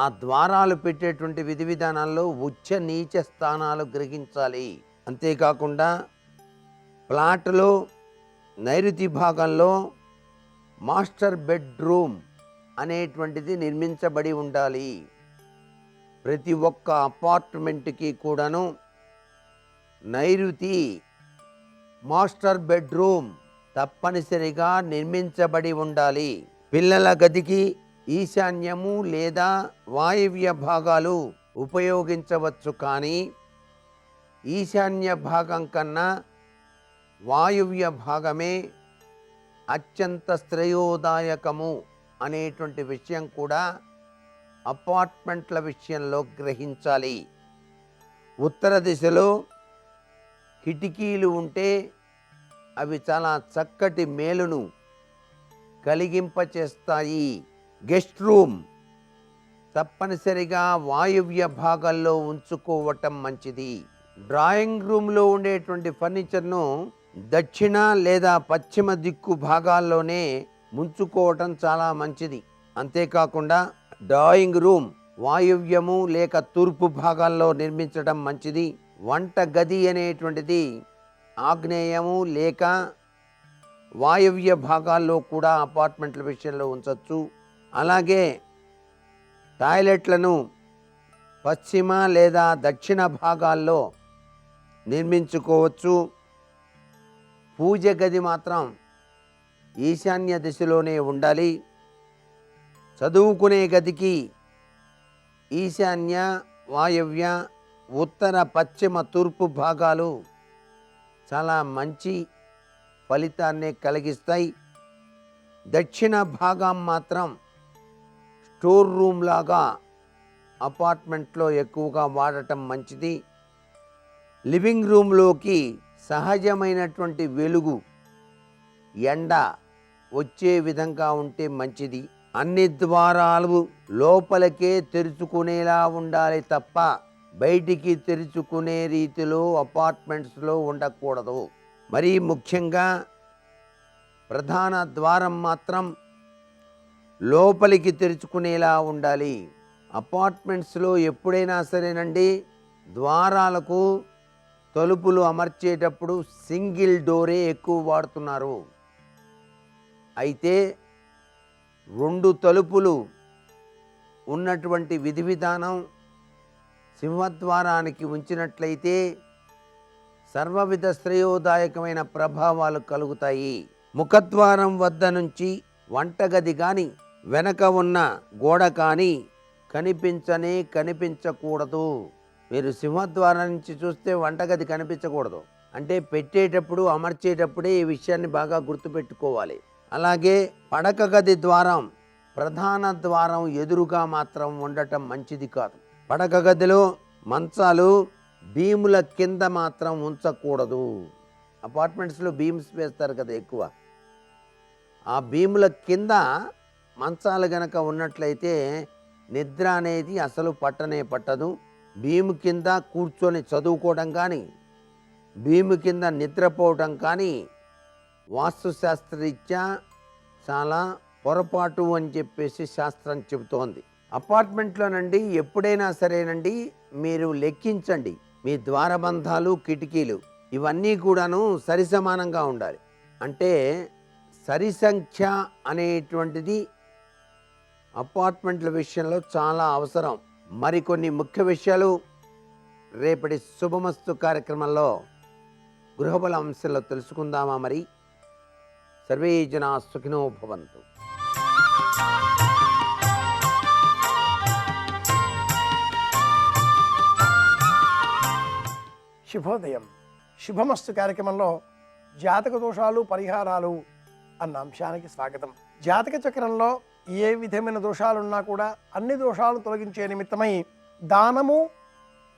ఆ ద్వారాలు పెట్టేటువంటి విధి విధానాల్లో ఉచ్చ నీచ స్థానాలు గ్రహించాలి. అంతేకాకుండా ప్లాట్లో నైరుతి భాగంలో మాస్టర్ బెడ్రూమ్ అనేటువంటిది నిర్మించబడి ఉండాలి. ప్రతి ఒక్క అపార్ట్మెంట్కి కూడాను నైరుతి మాస్టర్ బెడ్రూమ్ తప్పనిసరిగా నిర్మించబడి ఉండాలి. పిల్లల గదికి ఈశాన్యము లేదా వాయవ్య భాగాలు ఉపయోగించవచ్చు, కానీ ఈశాన్య భాగం కన్నా వాయువ్య భాగమే అత్యంత శ్రేయోదాయకము అనేటువంటి విషయం కూడా అపార్ట్మెంట్ల విషయంలో గ్రహించాలి. ఉత్తర దిశలో కిటికీలు ఉంటే అవి చాలా చక్కటి మేలును కలిగింపచేస్తాయి. గెస్ట్ రూమ్ తప్పనిసరిగా వాయువ్య భాగాల్లో ఉంచుకోవటం మంచిది. డ్రాయింగ్ రూమ్లో ఉండేటువంటి ఫర్నిచర్ను దక్షిణ లేదా పశ్చిమ దిక్కు భాగాల్లోనే ముంచుకోవటం చాలా మంచిది. అంతేకాకుండా డ్రాయింగ్ రూమ్ వాయువ్యము లేక తూర్పు భాగాల్లో నిర్మించడం మంచిది. వంట గది అనేటువంటిది ఆగ్నేయము లేక వాయువ్య భాగాల్లో కూడా అపార్ట్మెంట్ల విషయంలో ఉంచవచ్చు. అలాగే టాయిలెట్లను పశ్చిమ లేదా దక్షిణ భాగాల్లో నిర్మించుకోవచ్చు. పూజ గది మాత్రం ఈశాన్య దిశలోనే ఉండాలి. చదువుకునే గదికి ఈశాన్య, వాయవ్య, ఉత్తర, పశ్చిమ, తూర్పు భాగాలు చాలా మంచి ఫలితాన్ని కలిగిస్తాయి. దక్షిణ భాగం మాత్రం స్టోర్ రూమ్ లాగా అపార్ట్మెంట్లో ఎక్కువగా వాడటం మంచిది. లివింగ్ రూమ్లోకి సహజమైనటువంటి వెలుగు, ఎండ వచ్చే విధంగా ఉంటే మంచిది. అన్ని ద్వారాలు లోపలికే తెరుచుకునేలా ఉండాలి తప్ప బయటికి తెరుచుకునే రీతిలో అపార్ట్మెంట్స్లో ఉండకూడదు. మరీ ముఖ్యంగా ప్రధాన ద్వారం మాత్రం లోపలికి తెరుచుకునేలా ఉండాలి. అపార్ట్మెంట్స్లో ఎప్పుడైనా సరేనండి, ద్వారాలకు తలుపులు అమర్చేటప్పుడు సింగిల్ డోరే ఎక్కువ వాడుతున్నారు. అయితే 2 తలుపులు ఉన్నటువంటి విధి విధానం సింహద్వారానికి ఉంచినట్లయితే సర్వవిధ శ్రేయోదాయకమైన ప్రభావాలు కలుగుతాయి. ముఖద్వారం వద్ద నుంచి వంటగది కానీ వెనక ఉన్న గోడ కానీ కనిపించకూడదు. మీరు సింహద్వారం నుంచి చూస్తే వంటగది కనిపించకూడదు. అంటే పెట్టేటప్పుడు అమర్చేటప్పుడే ఈ విషయాన్ని బాగా గుర్తుపెట్టుకోవాలి. అలాగే పడక గది ద్వారం ప్రధాన ద్వారం ఎదురుగా మాత్రం ఉండటం మంచిది కాదు. పడక గదిలో మంచాలు భీముల కింద మాత్రం ఉంచకూడదు. అపార్ట్మెంట్స్లో బీమ్స్ వేస్తారు కదా ఎక్కువ, ఆ భీముల కింద మంచాలు గనక ఉన్నట్లయితే నిద్ర అనేది అసలు పట్టదు. భీము కింద కూర్చొని చదువుకోవడం కానీ, భీము కింద నిద్రపోవడం కానీ వాస్తుశాస్త్రరీత్యా చాలా పొరపాటు అని చెప్పేసి శాస్త్రం చెబుతోంది. అపార్ట్మెంట్లోనండి ఎప్పుడైనా సరేనండి మీరు లెక్కించండి, మీ ద్వారబంధాలు కిటికీలు ఇవన్నీ కూడాను సరి సమానంగా ఉండాలి. అంటే సరి సంఖ్య అనేటువంటిది అపార్ట్మెంట్ల విషయంలో చాలా అవసరం. మరికొన్ని ముఖ్య విషయాలు రేపటి శుభమస్తు కార్యక్రమంలో గృహబల అంశంలో తెలుసుకుందామా? మరి సర్వే జనా సుఖినో భవంతు. శుభోదయం. శుభమస్తు కార్యక్రమంలో జాతక దోషాలు పరిహారాలు అన్న అంశానికి స్వాగతం. జాతక చక్రంలో ఏ విధమైన దోషాలున్నా కూడా అన్ని దోషాలను తొలగించే నిమిత్తమై దానము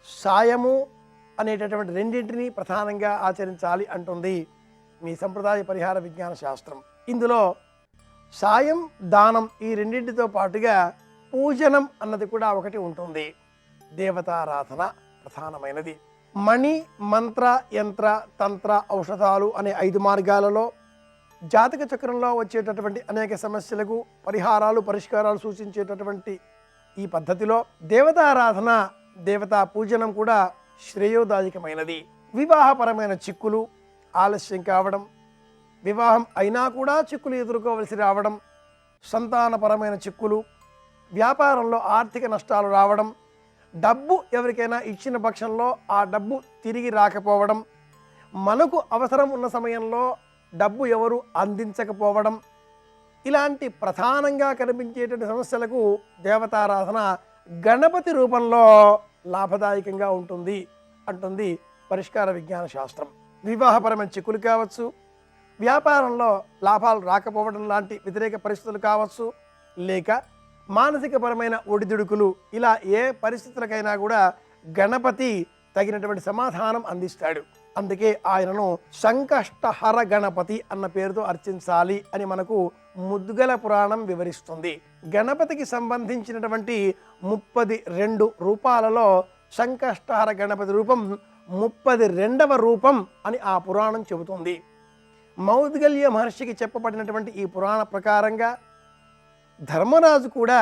సాయము అనేటటువంటి రెండింటినీ ప్రధానంగా ఆచరించాలి అంటుంది మీ సంప్రదాయ పరిహార విజ్ఞాన శాస్త్రం. ఇందులో సాయం దానం ఈ రెండింటితో పాటుగా పూజనం అన్నది కూడా ఒకటి ఉంటుంది. దేవతారాధన ప్రధానమైనది. మణి మంత్ర యంత్ర తంత్ర ఔషధాలు అనే 5 మార్గాలలో జాతక చక్రంలో వచ్చేటటువంటి అనేక సమస్యలకు పరిహారాలు పరిష్కారాలు సూచించేటటువంటి ఈ పద్ధతిలో దేవతారాధన దేవతా పూజనం కూడా శ్రేయోదాయకమైనది. వివాహపరమైన చిక్కులు ఆలస్యం కావడం, వివాహం అయినా కూడా చిక్కులు ఎదుర్కోవలసి రావడం, సంతానపరమైన చిక్కులు, వ్యాపారంలో ఆర్థిక నష్టాలు రావడం, డబ్బు ఎవరికైనా ఇచ్చిన పక్షంలో ఆ డబ్బు తిరిగి రాకపోవడం, మనకు అవసరం ఉన్న సమయంలో డబ్బు ఎవరు అందించకపోవడం, ఇలాంటి ప్రధానంగా కనిపించేటువంటి సమస్యలకు దేవతారాధన గణపతి రూపంలో లాభదాయకంగా ఉంటుంది అంటుంది పరిష్కార విజ్ఞాన శాస్త్రం. వివాహపరమైన చిక్కులు కావచ్చు, వ్యాపారంలో లాభాలు రాకపోవడం లాంటి వ్యతిరేక పరిస్థితులు కావచ్చు, లేక మానసికపరమైన ఒడిదుడుకులు, ఇలా ఏ పరిస్థితులకైనా కూడా గణపతి తగినటువంటి సమాధానం అందిస్తాడు. అందుకే ఆయనను సంకష్టహర గణపతి అన్న పేరుతో అర్చించాలి అని మనకు ముద్గల పురాణం వివరిస్తుంది. గణపతికి సంబంధించినటువంటి 32 రూపాలలో సంకష్టహర గణపతి రూపం 32వ రూపం అని ఆ పురాణం చెబుతుంది. మౌద్గల్య మహర్షికి చెప్పబడినటువంటి ఈ పురాణ ప్రకారంగా ధర్మరాజు కూడా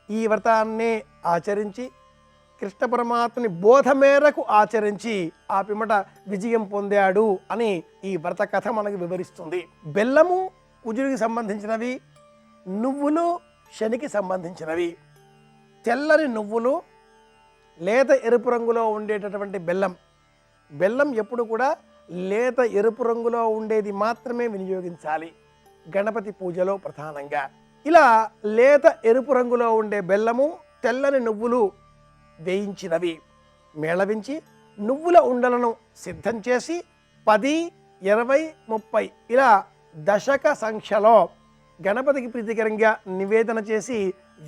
ఈ వ్రతాన్నే ఆచరించి కృష్ణ పరమాత్మని బోధ మేరకు ఆచరించి ఆ పిమ్మట విజయం పొందాడు అని ఈ వ్రత కథ మనకు వివరిస్తుంది. బెల్లము కుజుడికి సంబంధించినవి, నువ్వులు శనికి సంబంధించినవి. తెల్లని నువ్వులు, లేత ఎరుపు రంగులో ఉండేటటువంటి బెల్లం ఎప్పుడు కూడా లేత ఎరుపు రంగులో ఉండేది మాత్రమే వినియోగించాలి గణపతి పూజలో ప్రధానంగా. ఇలా లేత ఎరుపు రంగులో ఉండే బెల్లము, తెల్లని నువ్వులు వేయించినవి మేళవించి నువ్వుల ఉండలను సిద్ధం చేసి 10, 20, 30 ఇలా దశక సంఖ్యలో గణపతికి ప్రీతికరంగా నివేదన చేసి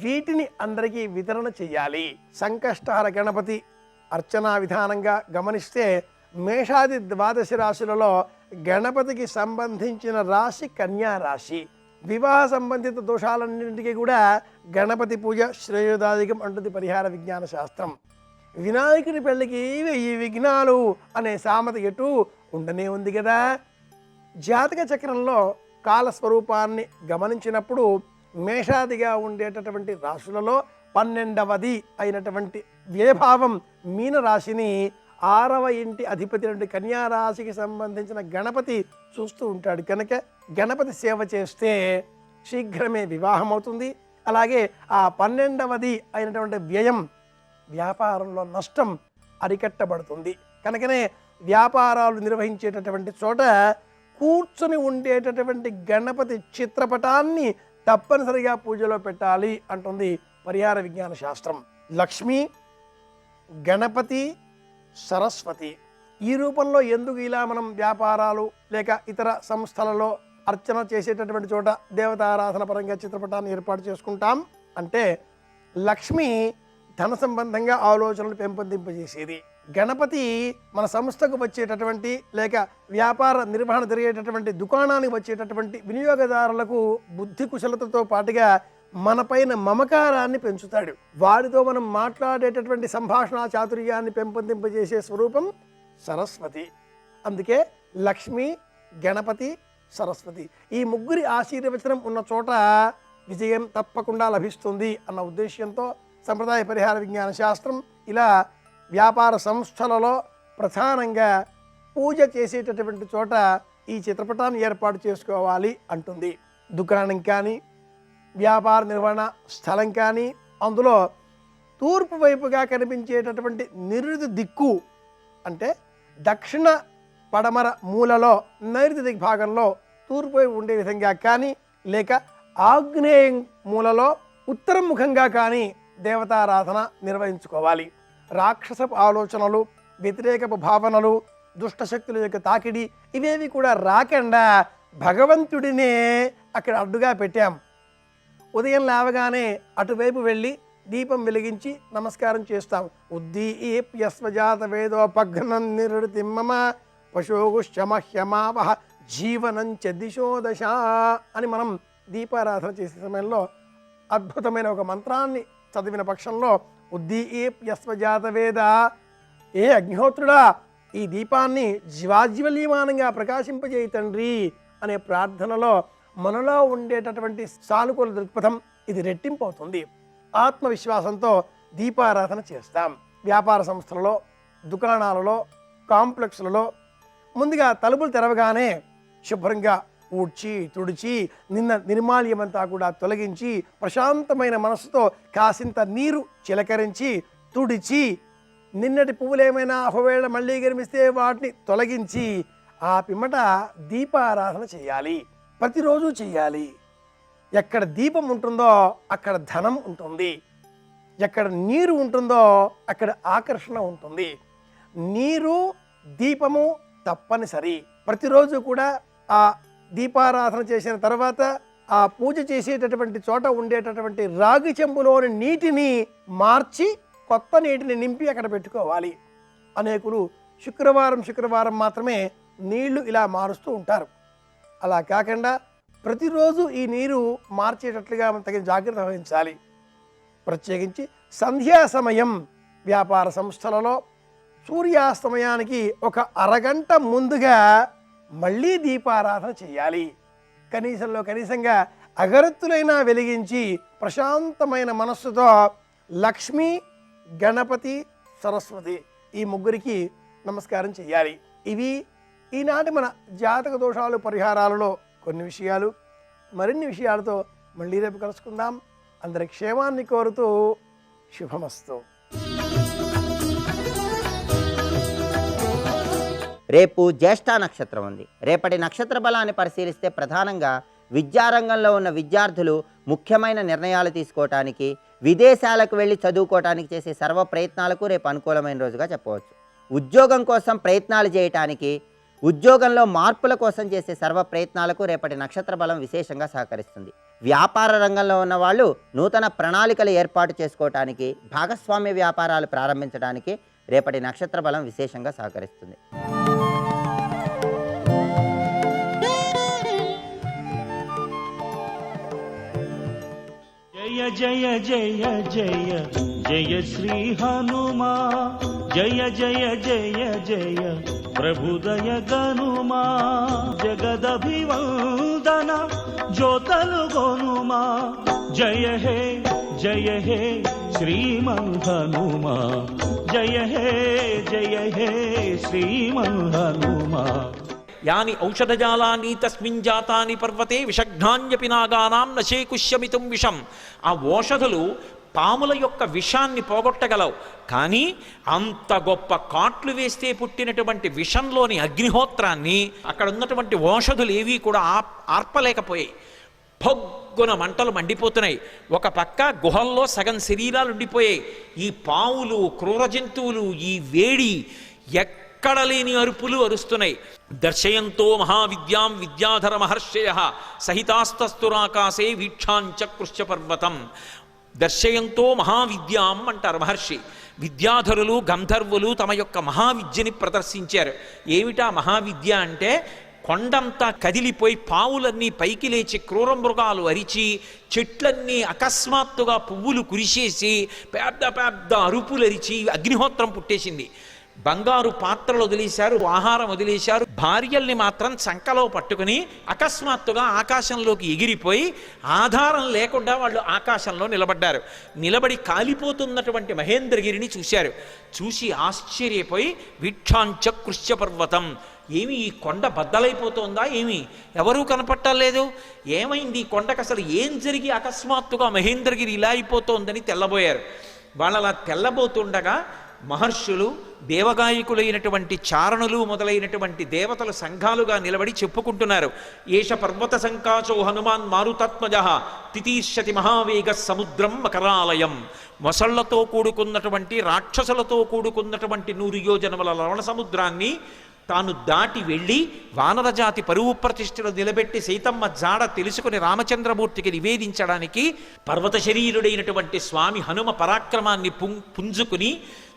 వీటిని అందరికీ వితరణ చేయాలి. సంకష్టహర గణపతి అర్చనా విధానంగా గమనిస్తే మేషాది 12 రాశులలో గణపతికి సంబంధించిన రాశి కన్యా రాశి. వివాహ సంబంధిత దోషాలన్నింటికీ కూడా గణపతి పూజ శ్రేయోదాయకం అంటుంది పరిహార విజ్ఞాన శాస్త్రం. వినాయకుని పెళ్లికి 1000 విఘ్నాలు అనే సామెత ఎటు ఉండనే ఉంది కదా. జాతక చక్రంలో కాలస్వరూపాన్ని గమనించినప్పుడు మేషాదిగా ఉండేటటువంటి రాశులలో 12వది అయినటువంటి వ్యయభావం మీనరాశిని 6వ ఇంటి అధిపతి నుండి కన్యారాశికి సంబంధించిన గణపతి చూస్తూ ఉంటాడు. కనుక గణపతి సేవ చేస్తే శీఘ్రమే వివాహం అవుతుంది. అలాగే ఆ 12వది అయినటువంటి వ్యయం వ్యాపారంలో నష్టం అరికట్టబడుతుంది. కనుకనే వ్యాపారాలు నిర్వహించేటటువంటి చోట కూర్చొని ఉండేటటువంటి గణపతి చిత్రపటాన్ని తప్పనిసరిగా పూజలో పెట్టాలి అంటుంది పరిహార విజ్ఞాన శాస్త్రం. లక్ష్మి, గణపతి, సరస్వతి ఈ రూపంలో ఎందుకు ఇలా మనం వ్యాపారాలు లేక ఇతర సంస్థలలో అర్చన చేసేటటువంటి చోట దేవతారాధన పరంగా చిత్రపటాన్ని ఏర్పాటు చేసుకుంటాం అంటే, లక్ష్మి ధన సంబంధంగా ఆలోచనలు పెంపొందింపజేసేది, గణపతి మన సంస్థకు వచ్చేటటువంటి లేక వ్యాపార నిర్వహణ జరిగేటటువంటి దుకాణానికి వచ్చేటటువంటి వినియోగదారులకు బుద్ధి కుశలతతో పాటుగా మనపైన మమకారాన్ని పెంచుతాడు. వారితో మనం మాట్లాడేటటువంటి సంభాషణ చాతుర్యాన్ని పెంపొందింపజేసే స్వరూపం సరస్వతి. అందుకే లక్ష్మి, గణపతి, సరస్వతి ఈ ముగ్గురి ఆశీర్వచనం ఉన్న చోట విజయం తప్పకుండా లభిస్తుంది అన్న ఉద్దేశ్యంతో సంప్రదాయ పరిహార విజ్ఞాన శాస్త్రం ఇలా వ్యాపార సంస్థలలో ప్రధానంగా పూజ చేసేటటువంటి చోట ఈ చిత్రపటాన్ని ఏర్పాటు చేసుకోవాలి అంటుంది. దుకాణం కానీ వ్యాపార నిర్వహణ స్థలం కానీ అందులో తూర్పు వైపుగా కనిపించేటటువంటి నిరుతి దిక్కు అంటే దక్షిణ పడమర మూలలో నైరుతి దిగ్భాగంలో తూర్పు వైపు ఉండే విధంగా కానీ లేక ఆగ్నేయ మూలలో ఉత్తరం ముఖంగా కానీ దేవతారాధన నిర్వహించుకోవాలి. రాక్షసపు ఆలోచనలు, వ్యతిరేకపు భావనలు, దుష్టశక్తుల యొక్క తాకిడి ఇవేవి కూడా రాకుండా భగవంతుడినే అక్కడ అడ్డుగా పెట్టాం. ఉదయం లేవగానే అటువైపు వెళ్ళి దీపం వెలిగించి నమస్కారం చేస్తాం. ఉద్దీప్యస్వజాత వేదోపఘ్నం నిరుతిమమ పశోగుశ్చమహ్యమావహ జీవనంచ దిశో దశ అని మనం దీపారాధన చేసే సమయంలో అద్భుతమైన ఒక మంత్రాన్ని చదివిన పక్షంలో ఉద్దీప్యస్వజాత వేద, ఏ అగ్నిహోత్రుడా ఈ దీపాన్ని జీవాజ్వల్యమానంగా ప్రకాశింపజేయి తండ్రి అనే ప్రార్థనలో మనలో ఉండేటటువంటి సానుకూల దృక్పథం ఇది రెట్టింపు అవుతుంది. ఆత్మవిశ్వాసంతో దీపారాధన చేస్తాం. వ్యాపార సంస్థలలో, దుకాణాలలో, కాంప్లెక్స్లలో ముందుగా తలుపులు తెరవగానే శుభ్రంగా ఊడ్చి తుడిచి నిర్మాల్యమంతా కూడా తొలగించి ప్రశాంతమైన మనసుతో కాసింత నీరు చిలకరించి తుడిచి నిన్నటి పువ్వులు ఏమైనా ఒకవేళ మళ్ళీ గరిమిస్తే వాటిని తొలగించి ఆ పిమ్మట దీపారాధన చేయాలి. ప్రతిరోజు చేయాలి. ఎక్కడ దీపం ఉంటుందో అక్కడ ధనం ఉంటుంది, ఎక్కడ నీరు ఉంటుందో అక్కడ ఆకర్షణ ఉంటుంది. నీరు దీపము తప్పనిసరి. ప్రతిరోజు కూడా ఆ దీపారాధన చేసిన తర్వాత ఆ పూజ చేసేటటువంటి చోట ఉండేటటువంటి రాగి చెంబులోని నీటిని మార్చి కొత్త నీటిని నింపి అక్కడ పెట్టుకోవాలి. అనేకులు శుక్రవారం మాత్రమే నీళ్లు ఇలా మారుస్తూ ఉంటారు. అలా కాకుండా ప్రతిరోజు ఈ నీరు మార్చేటట్లుగా మనం తగిన జాగ్రత్త వహించాలి. ప్రత్యేకించి సంధ్యా సమయం వ్యాపార సంస్థలలో సూర్యాస్తమయానికి ఒక అరగంట ముందుగా మళ్ళీ దీపారాధన చేయాలి. కనీసంగా అగరత్తులైనా వెలిగించి ప్రశాంతమైన మనస్సుతో లక్ష్మి, గణపతి, సరస్వతి ఈ ముగ్గురికి నమస్కారం చేయాలి. ఇవి ఈనాటి మన జాతక దోషాలు పరిహారాలలో కొన్ని విషయాలు. మరిన్ని విషయాలతో మళ్ళీ రేపు కలుసుకుందాం. అందరి క్షేమాన్ని కోరుతూ శుభమస్తు. రేపు జ్యేష్ఠ నక్షత్రం ఉంది. రేపటి నక్షత్ర బలాన్ని పరిశీలిస్తే ప్రధానంగా విద్యారంగంలో ఉన్న విద్యార్థులు ముఖ్యమైన నిర్ణయాలు తీసుకోవటానికి, విదేశాలకు వెళ్ళి చదువుకోవటానికి చేసే సర్వ ప్రయత్నాలకు రేపు అనుకూలమైన రోజుగా చెప్పవచ్చు. ఉద్యోగం కోసం ప్రయత్నాలు చేయటానికి, ఉద్యోగంలో మార్పుల కోసం చేసే సర్వ ప్రయత్నాలకు రేపటి నక్షత్ర బలం విశేషంగా సహకరిస్తుంది. వ్యాపార రంగంలో ఉన్న వాళ్ళు నూతన ప్రణాళికలు ఏర్పాటు చేసుకోవటానికి, భాగస్వామ్య వ్యాపారాలు ప్రారంభించడానికి రేపటి నక్షత్ర బలం విశేషంగా సహకరిస్తుంది. జయ జయ జయ జయ జయ శ్రీ హనుమా, జయ జయ జయ జయ ప్రభుదయ గనుమా, జగదభివందన జ్యోతలు గొనుమా, జయ హే శ్రీమన్ హనుమా, జయ హే శ్రీమన్ హనుమా. యాని ఔషధజాలాని తస్మిన్ జాతాని పర్వతే విషఘ్నాన్యపి నాగానాం నశేకుష్యమితుం విషం. ఆ ఓషధులు పాముల యొక్క విషాన్ని పోగొట్టగలవు, కానీ అంత గొప్ప కాట్లు వేస్తే పుట్టినటువంటి విషంలోని అగ్నిహోత్రాన్ని అక్కడ ఉన్నటువంటి ఓషధులు ఏవీ కూడా ఆర్పలేకపోయాయి. భొగ్గున మంటలు మండిపోతున్నాయి. ఒక పక్క గుహల్లో సగం శరీరాలు ఉండిపోయాయి. ఈ పావులు, క్రూర జంతువులు, ఈ వేడి, ఎక్కడ లేని అరుపులు అరుస్తున్నాయి. దర్శయంతో మహావిద్యాం విద్యాధర మహర్షయ సహితాస్తస్తురాకాశే వీక్షాంచ కృష్యపర్వతం. దర్శయంతో మహావిద్యాం అంటారు మహర్షి. విద్యాధరులు, గంధర్వులు తమ యొక్క మహావిద్యని ప్రదర్శించారు. ఏమిటా మహావిద్య అంటే, కొండంతా కదిలిపోయి పావులన్నీ పైకి లేచి, క్రూర మృగాలు అరిచి, చెట్లన్నీ అకస్మాత్తుగా పువ్వులు కురిసేసి, పెద్ద పెద్ద అరుపులు అరిచి అగ్నిహోత్రం పుట్టేసింది. బంగారు పాత్రలు వదిలేశారు, ఆహారం వదిలేశారు. భార్యల్ని మాత్రం చంకలో పట్టుకుని అకస్మాత్తుగా ఆకాశంలోకి ఎగిరిపోయి ఆధారం లేకుండా వాళ్ళు ఆకాశంలో నిలబడ్డారు. నిలబడి కాలిపోతున్నటువంటి మహేంద్రగిరిని చూశారు. చూసి ఆశ్చర్యపోయి వీక్షాంచ కృష్యపర్వతం, ఏమి ఈ కొండ బద్దలైపోతుందా, ఏమి ఎవరూ కనపట్టలేదు, ఏమైంది ఈ కొండకు, అసలు ఏం జరిగి అకస్మాత్తుగా మహేంద్రగిరి ఇలా అయిపోతోందని తెల్లబోయారు. వాళ్ళు అలా తెల్లబోతుండగా మహర్షులు, దేవగాయకులైనటువంటి చారణులు మొదలైనటువంటి దేవతలు సంఘాలుగా నిలబడి చెప్పుకుంటున్నారు. ఏష పర్వత సంకాచో హనుమాన్ మారుతాత్మజ తితీర్షతి మహావేగ సముద్రం మకరాలయం. మొసళ్లతో కూడుకున్నటువంటి, రాక్షసులతో కూడుకున్నటువంటి 100 యోజనముల లవణ సముద్రాన్ని తాను దాటి వెళ్ళి వానరజాతి పరువు ప్రతిష్టలు నిలబెట్టి సీతమ్మ జాడ తెలుసుకుని రామచంద్రమూర్తికి నివేదించడానికి పర్వత శరీరుడైనటువంటి స్వామి హనుమ పరాక్రమాన్ని పుంజుకుని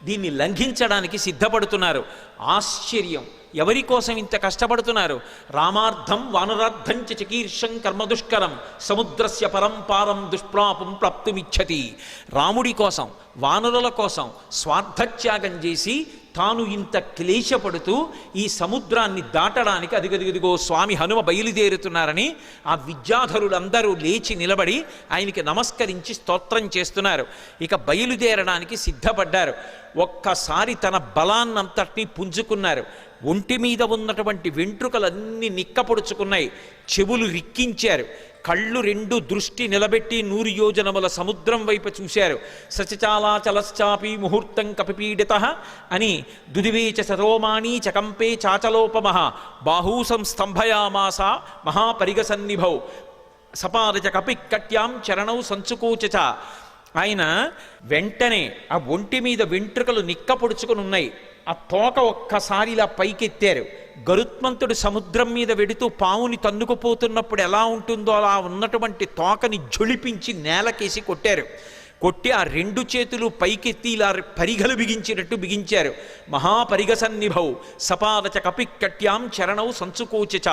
దీన్ని లంఘించడానికి సిద్ధపడుతున్నారు. ఆశ్చర్యం, ఎవరి కోసం ఇంత కష్టపడుతున్నారు? రామార్థం వానరార్థం చ చికీర్షం కర్మదుష్కరం సముద్రస్య పరంపారం దుష్ప్రాపం ప్రాప్తుమిచ్చతి. రాముడి కోసం, వానరుల కోసం స్వార్థత్యాగం చేసి తాను ఇంత క్లేశపడుతూ ఈ సముద్రాన్ని దాటడానికి అదిగదిగదిగో స్వామి హనుమ బయలుదేరుతున్నారని ఆ విద్యాధరులందరూ లేచి నిలబడి ఆయనకి నమస్కరించి స్తోత్రం చేస్తున్నారు. ఇక బయలుదేరడానికి సిద్ధపడ్డారు. ఒక్కసారి తన బలాన్నంతటినీ పుంజుకున్నారు. ఒంటి మీద ఉన్నటువంటి వెంట్రుకలన్నీ నిక్కపొడుచుకున్నాయి. చెవులు రిక్కించారు. కళ్ళు 2 దృష్టి నిలబెట్టి 100 యోజనముల సముద్రం వైపు చూశారు. సచచాలాచలశ్చాపి ముహూర్తం కపిపీడిత అని దుదివేచ సరోమాణి చకంపే చాచలోపమః బాహూ సంస్తంభయామాస మహాపరిగసన్నిభౌ సపారచ కపికట్యాం చరణౌ సంచుకోచ. ఆయన వెంటనే ఆ ఒంటి మీద వెంట్రుకలు నిక్కపొడుచుకుని ఉన్నాయి. ఆ తోక ఒక్కసారి ఇలా పైకెత్తారు. గరుత్మంతుడు సముద్రం మీద వెడుతూ పావుని తన్నుకుపోతున్నప్పుడు ఎలా ఉంటుందో అలా ఉన్నటువంటి తోకని జొలిపించి నేలకేసి కొట్టారు. కొట్టి ఆ 2 చేతులు పైకెత్తి ఇలా పరిగలు బిగించినట్టు బిగించారు. మహాపరిగసన్నిభౌ సపాదచ కపికట్యాం చరణౌ సంచుకోచ.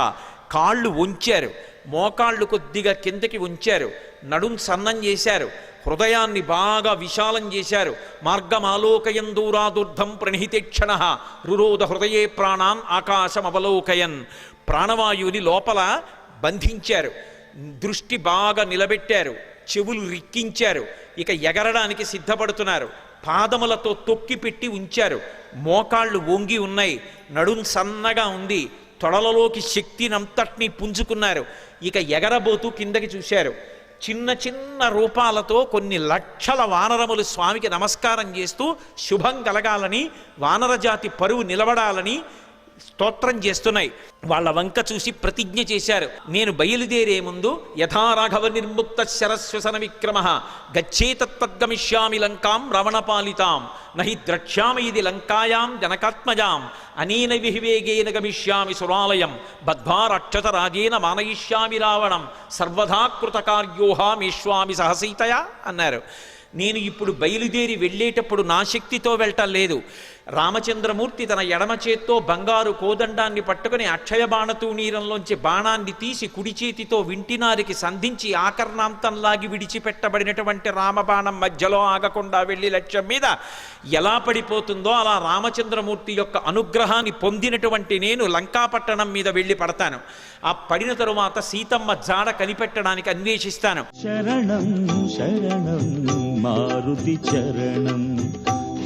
కాళ్ళు వంచారు, మోకాళ్ళు కొద్దిగా కిందకి ఉంచారు, నడుం సన్నం చేశారు, హృదయాన్ని బాగా విశాలం చేశారు. మార్గమాలోకయన్ దూరాదుర్ధం ప్రణిహితేక్షణ రురోధ హృదయే ప్రాణాన్ ఆకాశమవలోకయన్. ప్రాణవాయువుని లోపల బంధించారు, దృష్టి బాగా నిలబెట్టారు, చెవులు రిక్కించారు. ఇక ఎగరడానికి సిద్ధపడుతున్నారు. పాదములతో తొక్కి పెట్టి ఉంచారు. మోకాళ్ళు వంగి ఉన్నాయి, నడుం సన్నగా ఉంది, తొడలలోకి శక్తినంతటినీ పుంజుకున్నారు. ఇక ఎగరబోతూ కిందకి చూశారు. చిన్న చిన్న రూపాలతో కొన్ని లక్షల వానరములు స్వామికి నమస్కారం చేస్తూ శుభం కలగాలని, వానరజాతి పరువు నిలబడాలని స్తోత్రం చేస్తున్నాయి. వాళ్ళ వంక చూసి ప్రతిజ్ఞ చేశారు. నేను బయలుదేరే ముందు యథారాఘవ నిర్ముక్త శరస్వసన విక్రమ గచ్చేతత్వద్గమిష్యామి లంకాం రావణపాలితాం నహి ద్రక్ష్యామి ఇది లంకాయాం జనకాత్మజాం అనేన విహివేగేన గమిష్యామి సురాలయం బద్ధ్వా రక్షత రాజేన మానయిష్యామి రావణం సర్వదా కృతకార్యోహామేష్వామి సహసీతయా అన్నారు. నేను ఇప్పుడు బయలుదేరి వెళ్ళేటప్పుడు నా శక్తితో వెళ్ళటం లేదు. రామచంద్రమూర్తి తన ఎడమ చేత్తో బంగారు కోదండాన్ని పట్టుకుని అక్షయ బాణతూణీరంలోంచి బాణాన్ని తీసి కుడి చేతితో వింటినారికి సంధించి ఆకర్ణాంతంలాగి విడిచిపెట్టబడినటువంటి రామబాణం మధ్యలో ఆగకుండా వెళ్ళి లక్ష్యం మీద ఎలా పడిపోతుందో అలా రామచంద్రమూర్తి యొక్క అనుగ్రహాన్ని పొందినటువంటి నేను లంకాపట్టణం మీద వెళ్ళి పడతాను. ఆ పడిన తరువాత సీతమ్మ జాడ కనిపెట్టడానికి అన్వేషిస్తాను. శరణం శరణం మారుతి చరణం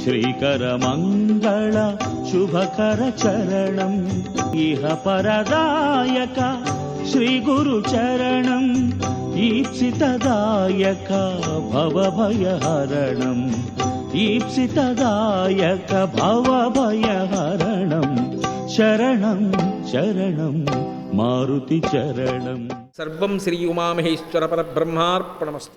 శ్రీకర మంగళ శుభకర చరణం ఇహ పరదాయక శ్రీ గురు చరణం ఈప్సితదాయక భవభయహరణం ఈప్సితదాయక భవభయహరణం శరణం శరణం మారుతి చరణం. సర్వం శ్రీ ఉమామహేశ్వర పరబ్రహ్మార్పణమస్తు.